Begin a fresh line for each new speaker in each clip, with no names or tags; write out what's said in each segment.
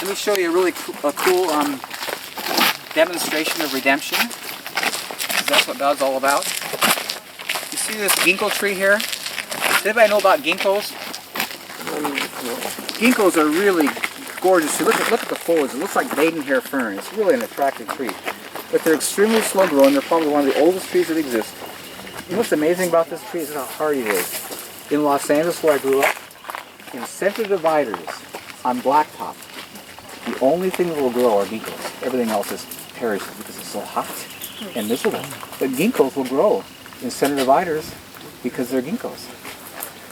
Let me show you a really cool demonstration of redemption. That's what God's all about. You see this ginkgo tree here? Does anybody know about ginkgos? Ginkgos are really gorgeous. Look at the foliage. It looks like maidenhair fern. It's really an attractive tree. But they're extremely slow growing. They're probably one of the oldest trees that exist. You know what's amazing about this tree is how hardy it is. In Los Angeles, where I grew up, in center dividers on blacktop, the only thing that will grow are ginkgos. Everything else is perishes because it's so hot and miserable. But ginkgos will grow in center dividers because they're ginkgos.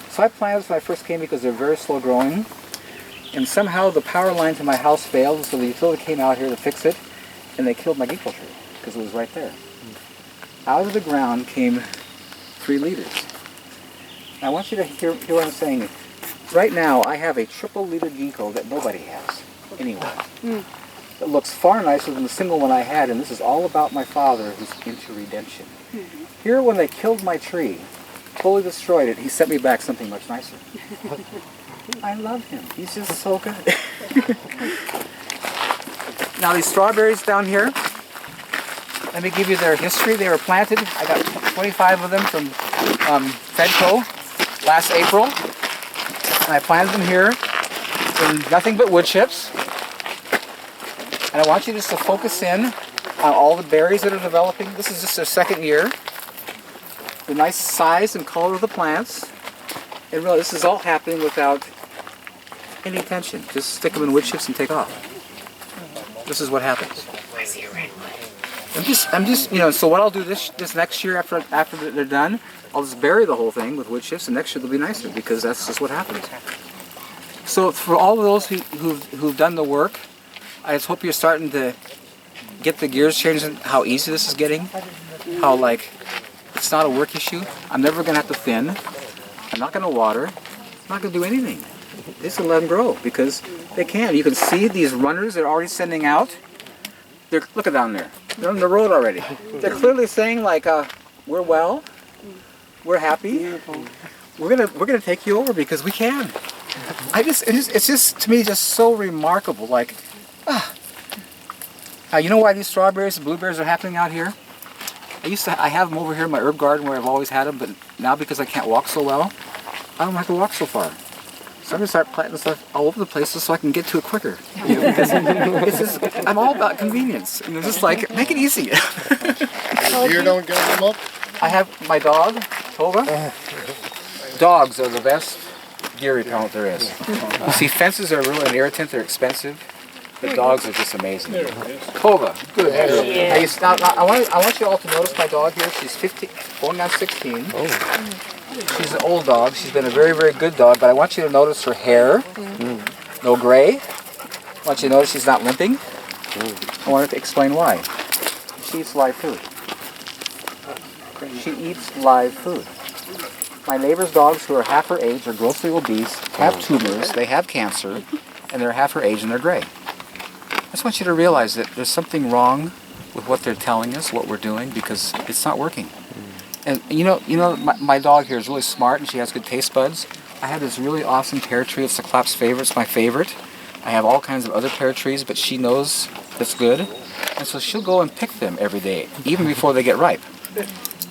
So I planted this when I first came because they're very slow growing. And somehow the power line to my house failed, so the utility came out here to fix it, and they killed my ginkgo tree because it was right there. Out of the ground came 3 liters. I want you to hear what I'm saying. Right now, I have a triple-liter ginkgo that nobody has anywhere. It looks far nicer than the single one I had, and this is all about my father who's into redemption. Here, when they killed my tree, totally destroyed it, he sent me back something much nicer. I love him. He's just so good. Now these strawberries down here, let me give you their history. They were planted. I got 25 of them from Fedco last April. And I planted them here in nothing but wood chips. And I want you just to focus in on all the berries that are developing. This is just their second year. The nice size and color of the plants. And really, this is all happening without any tension. Just stick them in wood chips and take off. This is what happens. I'm just, you know. So what I'll do this next year after they're done, I'll just bury the whole thing with wood chips, and next year they'll be nicer because that's just what happens. So for all of those who've done the work, I just hope you're starting to get the gears changed in how easy this is getting. How like it's not a work issue. I'm never gonna have to thin. I'm not gonna water. I'm not gonna do anything. Just let them grow because they can. You can see these runners they're already sending out. Look at down there. They're on the road already. They're clearly saying like, we're well, we're happy. We're gonna take you over because we can. It's just to me just so remarkable. Like, you know why these strawberries and blueberries are happening out here? I have them over here in my herb garden where I've always had them, but now because I can't walk so well, I don't have to walk so far. So I'm going to start planting stuff all over the place so I can get to it quicker. You know, because it's just, I'm all about convenience. You know, just like, make it easy.
You don't get them up?
I have my dog, Tova. Dogs are the best deer repellent there is. You see, fences are really an irritant. They're expensive. The dogs are just amazing. Tova, good. Yeah. I want you all to notice my dog here. She's 15, going on 16. She's an old dog. She's been a very, very good dog, but I want you to notice her hair. No gray. I want you to notice she's not limping. I wanted to explain why. She eats live food. She eats live food. My neighbor's dogs who are half her age are grossly obese, have tumors, they have cancer, and they're half her age and they're gray. I just want you to realize that there's something wrong with what they're telling us, what we're doing, because it's not working. And you know, my dog here is really smart and she has good taste buds. I have this really awesome pear tree. It's the Clap's favorite. It's my favorite. I have all kinds of other pear trees, but she knows it's good. And so she'll go and pick them every day, even before they get ripe.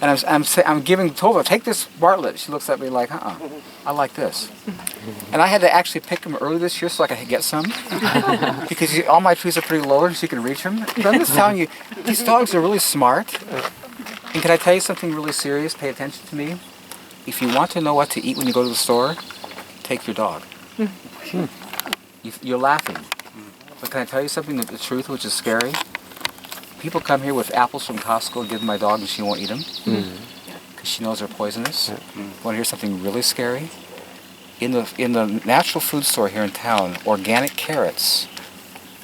And I'm giving Tova, take this Bartlett. She looks at me like, I like this. And I had to actually pick them early this year so I could get some. Because all my trees are pretty low and so you can reach them. But I'm just telling you, these dogs are really smart. And can I tell you something really serious? Pay attention to me. If you want to know what to eat when you go to the store, take your dog. You're laughing. But can I tell you something, the truth, which is scary? People come here with apples from Costco and give them my dog and she won't eat them. Because she knows they're poisonous. Want to hear something really scary? In the natural food store here in town, organic carrots,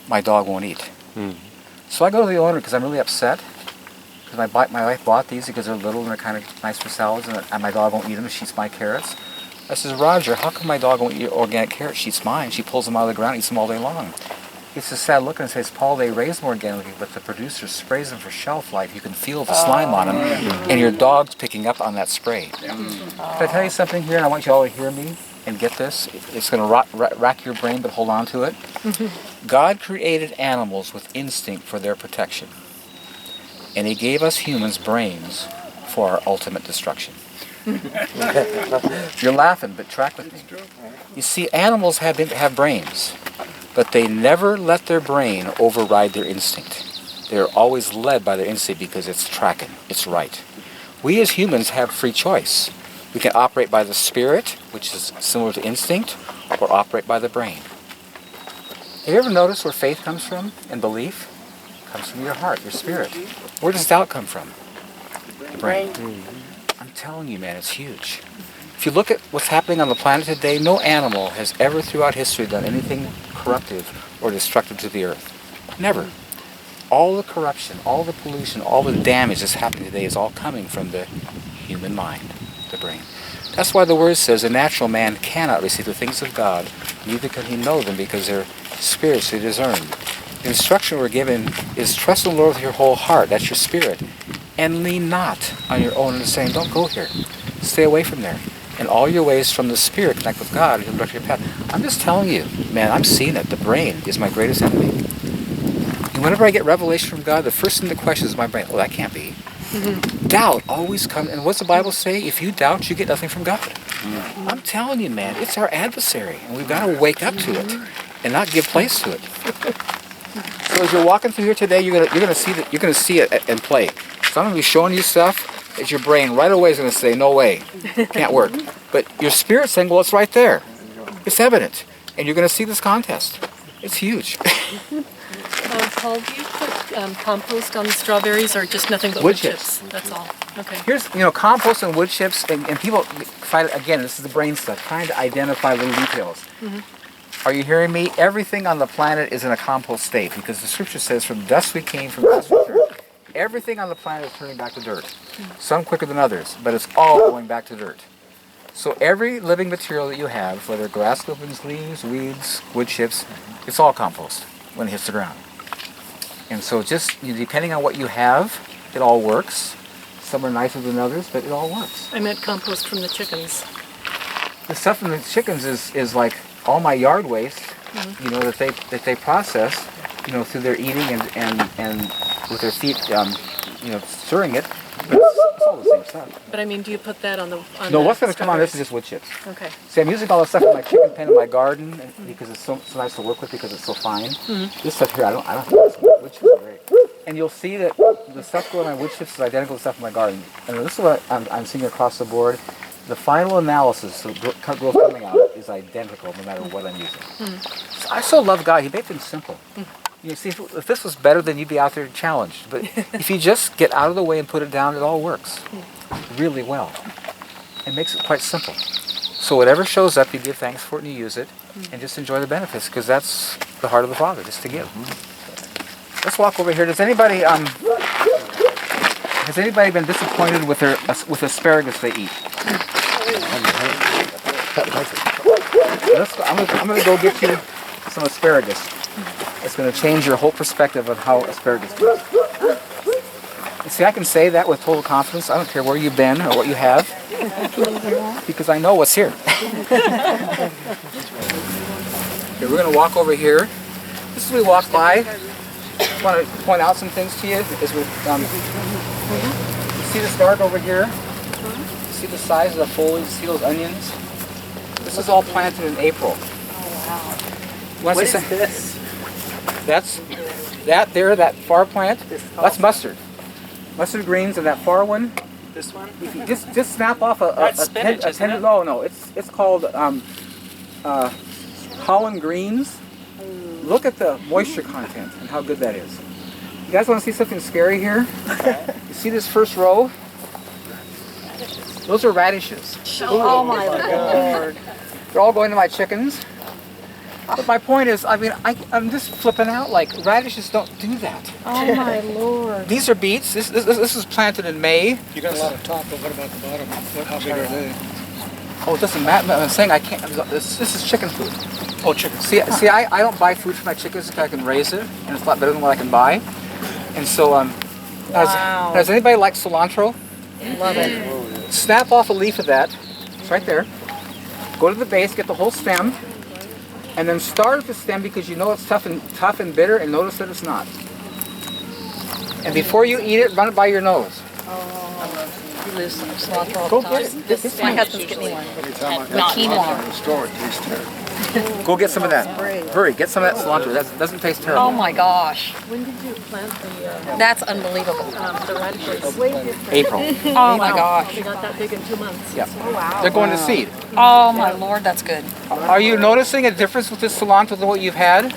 my dog won't eat. So I go to the owner because I'm really upset. Because my wife bought these because they're little and they're kind of nice for salads, and my dog won't eat them. She eats my carrots. I says, Roger, how come my dog won't eat organic carrots? She eats mine. She pulls them out of the ground and eats them all day long. It's a sad look and says, Paul, they raise them organically, but the producer sprays them for shelf life. You can feel the slime on them, and your dog's picking up on that spray. Can I tell you something here, and I want you all to hear me and get this? It's going to rack your brain, but hold on to it. God created animals with instinct for their protection. And He gave us humans brains for our ultimate destruction. You're laughing, but track with me. You see, animals have brains, but they never let their brain override their instinct. They're always led by their instinct because it's tracking, it's right. We as humans have free choice. We can operate by the spirit, which is similar to instinct, or operate by the brain. Have you ever noticed where faith comes from and belief? It comes from your heart, your spirit. Where does doubt come from? The brain. I'm telling you, man, it's huge. If you look at what's happening on the planet today, no animal has ever throughout history done anything corruptive or destructive to the earth. Never. All the corruption, all the pollution, all the damage that's happening today is all coming from the human mind, the brain. That's why the Word says a natural man cannot receive the things of God, neither can he know them because they're spiritually discerned. The instruction we're given is trust in the Lord with your whole heart, that's your spirit, and lean not on your own understanding. Don't go here. Stay away from there. In all your ways from the Spirit, connect with God, He'll direct your path. I'm just telling you, man, I'm seeing it. The brain is my greatest enemy. And whenever I get revelation from God, the first thing that questions is my brain. Oh, that can't be. Doubt always comes. And what's the Bible say? If you doubt, you get nothing from God. I'm telling you, man, it's our adversary, and we've got to wake up to it and not give place to it. So as you're walking through here today, you're gonna see it in play. So I'm gonna be showing you stuff that your brain right away is gonna say, no way, can't work. But your spirit's saying, well, it's right there. It's evident, and you're gonna see this contest. It's huge.
Paul, do you put compost on the strawberries or just nothing but wood chips? That's all. Okay.
Here's, compost and wood chips, and people find, again, this is the brain stuff, trying to identify little details. Are you hearing me? Everything on the planet is in a compost state because the scripture says from dust we came, from dust we return. Everything on the planet is turning back to dirt. Some quicker than others, but it's all going back to dirt. So every living material that you have, whether grass clippings, leaves, weeds, wood chips, it's all compost when it hits the ground. And so just depending on what you have, it all works. Some are nicer than others, but it all works.
I meant compost from the chickens.
The stuff from the chickens is like all my yard waste, that they process, through their eating and with their feet, stirring it. But it's all the same stuff.
But I mean, do you put that on the?
No, what's going to come on this is just wood chips.
Okay.
See, I'm using all the stuff in my chicken pen in my garden because it's so nice to work with because it's so fine. This stuff here, I don't think it's wood chips are great. And you'll see that the stuff growing on wood chips is identical to stuff in my garden. And this is what I'm seeing across the board. The final analysis of growth coming out is identical no matter what I'm using. So I so love God. He made things simple. You see, if this was better, then you'd be out there challenged. But if you just get out of the way and put it down, it all works really well. It makes it quite simple. So whatever shows up, you give thanks for it and you use it, and just enjoy the benefits, because that's the heart of the Father, just to give. Let's walk over here. Has anybody been disappointed with with asparagus they eat? I'm going to go get you some asparagus. It's going to change your whole perspective of how asparagus tastes. See, I can say that with total confidence. I don't care where you've been or what you have, because I know what's here. Okay, we're going to walk over here. Just as we walk by, I want to point out some things to you. As we, you see this garden over here? See the size of the foliage? See those onions? This is all planted in April.
Oh, wow.
What is
this?
That far plant, that's mustard. Mustard greens, and that far one.
This one?
If you just snap off
That's spinach, isn't it?
No, it's called Holland greens. Look at the moisture content and how good that is. You guys want to see something scary here? You see this first row? Those are radishes.
Oh my Lord.
They're all going to my chickens. But my point is, I'm just flipping out. Like, radishes don't do that.
Oh my Lord.
These are beets. This is planted in May.
You got a lot of top, but what about the bottom? How big are they?
Oh, it doesn't matter. I'm saying I can't. This is chicken food.
Oh, chicken.
See, I don't buy food for my chickens because I can raise it, and it's a lot better than what I can buy. And so, does anybody like cilantro?
Love it.
Snap off a leaf of that. It's right there. Go to the base, get the whole stem. And then start at the stem because you know it's tough and bitter, and notice that it's not. And before you eat it, run it by your nose.
You lose some cilantro all
Go
the
get
time.
it. Get
My
some.
husband's getting me one.
Every time I
With
got
quinoa.
in the store, it tastes terrible.
Go get some of that. Hurry, get some of that cilantro. That doesn't taste terrible.
Oh my gosh.
When did you plant the
That's unbelievable.
radishes?
April.
Oh my gosh.
They got that big in 2 months.
Yeah. They're going to seed.
Oh my Lord, that's good.
Are you noticing a difference with this cilantro than what you've had?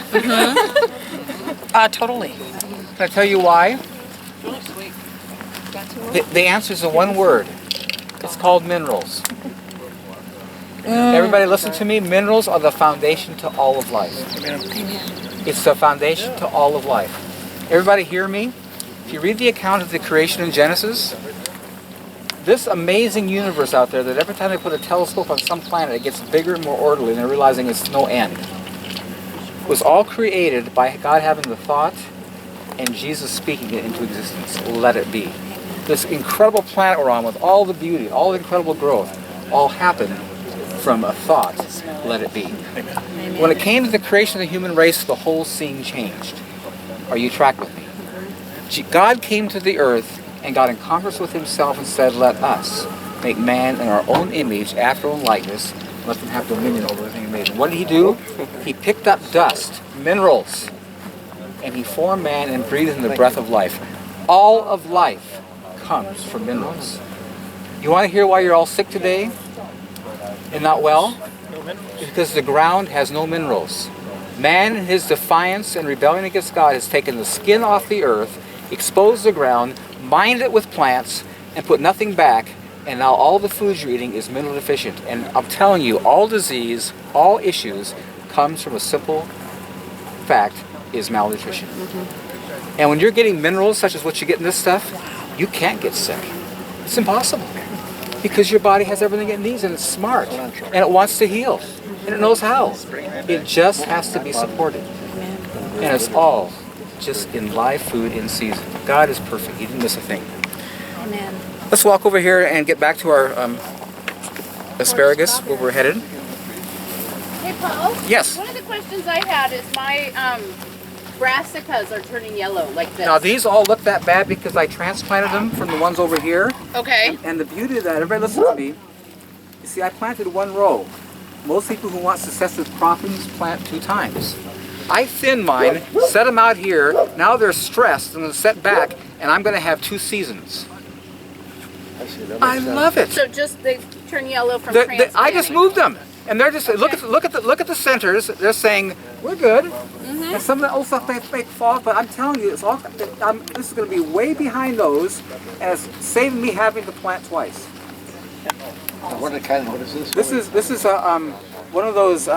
Totally.
Can I tell you why? The answer is in one word. It's called minerals. Everybody listen to me. Minerals are the foundation to all of life. It's the foundation to all of life. Everybody hear me? If you read the account of the creation in Genesis, this amazing universe out there that every time they put a telescope on some planet, it gets bigger and more orderly, and they're realizing it's no end, was all created by God having the thought and Jesus speaking it into existence. Let it be. This incredible planet we're on with all the beauty, all the incredible growth, all happened from a thought. Let it be. When it came to the creation of the human race, the whole scene changed. Are you track with me? God came to the earth and got in converse with himself and said, let us make man in our own image, after our own likeness, and let them have dominion over everything he made. And what did he do? He picked up dust, minerals, and he formed man and breathed in the breath of life. All of life comes from minerals. You want to hear why you're all sick today and not well? Because the ground has no minerals. Man, in his defiance and rebellion against God, has taken the skin off the earth, exposed the ground, mined it with plants, and put nothing back, and now all the food you're eating is mineral deficient. And I'm telling you, all disease, all issues comes from a simple fact, is malnutrition. And when you're getting minerals, such as what you get in this stuff, you can't get sick. It's impossible. Because your body has everything it needs, and it's smart, and it wants to heal, and it knows how. It just has to be supported. And it's all just in live food in season. God is perfect. He didn't miss a thing.
Amen.
Let's walk over here and get back to our asparagus, where we're headed.
Hey, Paul?
Yes.
One of the questions I had is my brassicas are turning yellow like this.
Now these all look that bad because I transplanted them from the ones over here.
Okay.
And the beauty of that, everybody listen to me. You see, I planted one row. Most people who want successive croppings plant 2 times. I thinned mine, set them out here. Now they're stressed and they're set back, and I'm going to have 2 seasons. I love it.
So just they turn yellow from
I
transplanting.
just moved them, and they're just look at the centers. They're saying we're good. And some of the old stuff may fall, but I'm telling you, it's all. This is going to be way behind those, and it's saving me having to plant twice.
What is this?
This is one of those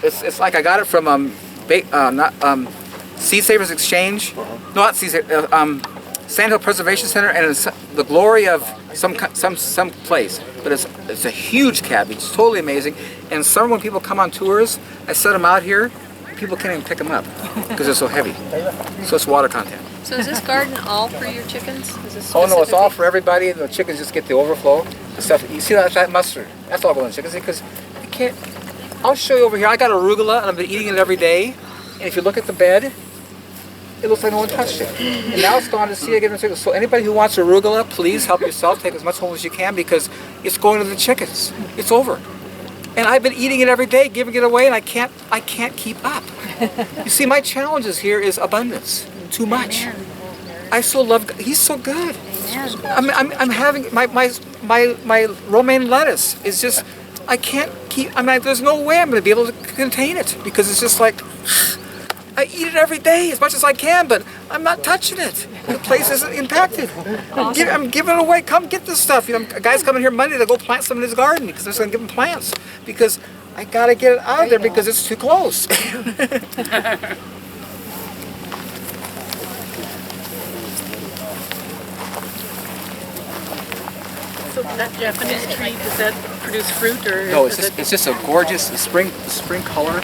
it's like I got it from Seed Savers Exchange. No, not Seed Savers. Sandhill Preservation Center, and it's the glory of some place. But it's a huge cabbage. It's totally amazing. And some when people come on tours, I set them out here. People can't even pick them up because they're so heavy. So it's water content.
So is this garden all for your chickens? Is this
Oh no, it's all
specifically-
for everybody. The chickens just get the overflow. The stuff you see that mustard. That's all going to chickens because you can't. I'll show you over here. I got arugula and I've been eating it every day. And if you look at the bed, it looks like no one touched it. And now it's gone to seed again. So anybody who wants arugula, please help yourself. Take as much home as you can because it's going to the chickens. It's over. And I've been eating it every day, giving it away, and I can't keep up. You see, my challenges here is abundance. Too much.
Amen.
I so love. He's so good.
Amen.
I'm having my romaine lettuce is just. I can't keep. There's no way I'm going to be able to contain it because it's just like. I eat it every day as much as I can, but I'm not touching it. The place isn't impacted. I'm giving it away. Come get this stuff. You know, a guy's coming here Monday to go plant some in his garden because I'm just going to give him plants because I got to get it out of there because it's too close.
So that Japanese tree, does that produce fruit or?
No,
is it-
it's just a gorgeous spring color.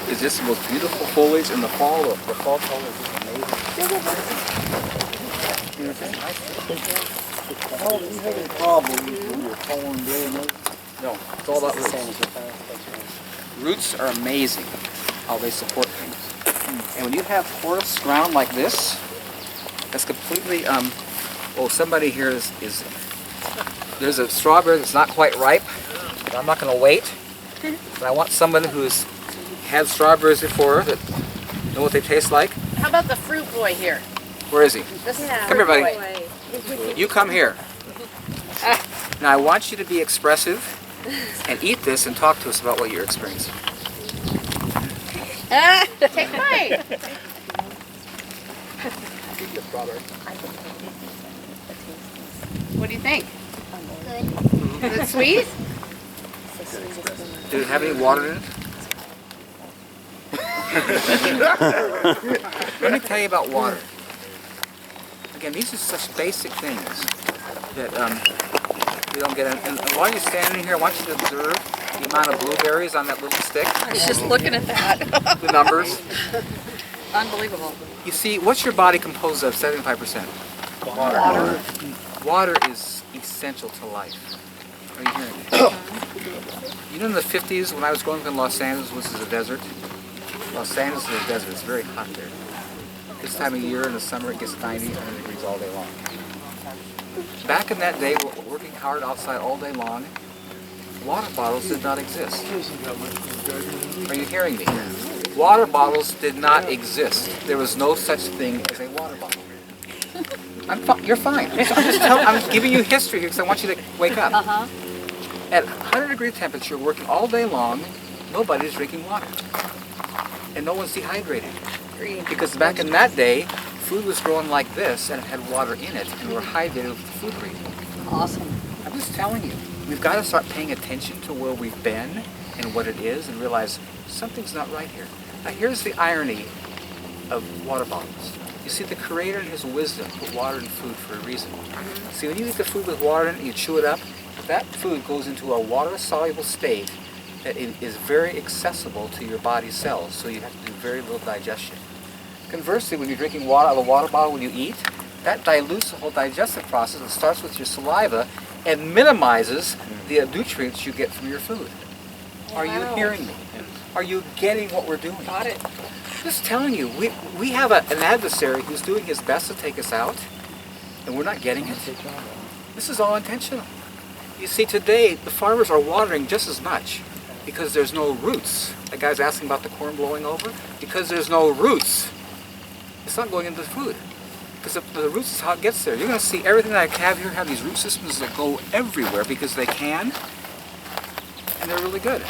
It's just the most beautiful foliage in the fall. The fall color is just amazing.
Oh, do you have any problems with your corn doing this?
No, it's all about roots. Roots are amazing how they support things. And when you have porous ground like this, that's completely, well, somebody here is there's a strawberry that's not quite ripe, but I'm not going to wait. But I want somebody who's had strawberries before that know what they taste like.
How about the fruit boy here?
Where is he?
This is
Come here, buddy. You come here. Now I want you to be expressive and eat this and talk to us about what you're experiencing.
Take a bite. What do you think? Good. Is it sweet?
Did it have any water in it? Let me tell you about water. Again, these are such basic things that you don't get. And while you're standing here, I want you to observe the amount of blueberries on that little stick.
I was just looking at that.
The numbers.
Unbelievable.
You see, what's your body composed of 75%?
Water.
Water is essential to life. Are you hearing me? You know in the 50s when I was growing up in Los Angeles, which is a desert? Los Angeles is a desert. It's very hot there. This time of year in the summer it gets 90, 100 degrees all day long. Back in that day, we're working hard outside all day long. Water bottles did not exist. Are you hearing me? Water bottles did not exist. There was no such thing as a water bottle. You're fine. I'm giving you history here because I want you to wake up. At 100-degree temperature, working all day long, nobody's drinking water. And no one's dehydrated. Because back in that day, food was growing like this and it had water in it and we're hydrated with the food grade.
Awesome.
I'm just telling you, we've got to start paying attention to where we've been and what it is and realize something's not right here. Now here's the irony of water bottles. You see, the Creator in His wisdom put water in food for a reason. See, when you eat the food with water in it and you chew it up, that food goes into a water-soluble state that it is very accessible to your body's cells, so you have to do very little digestion. Conversely, when you're drinking water out of a water bottle when you eat, that dilutes the whole digestive process. It starts with your saliva and minimizes the nutrients you get from your food. Are you hearing me? Are you getting what we're doing?
Got it.
Just telling you, we have an adversary who's doing his best to take us out, and we're not getting it. This is all intentional. You see, today, the farmers are watering just as much because there's no roots. That guy's asking about the corn blowing over. Because there's no roots, it's not going into the food. Because the roots is how it gets there. You're going to see everything that I have here have these root systems that go everywhere because they can, and they're really good.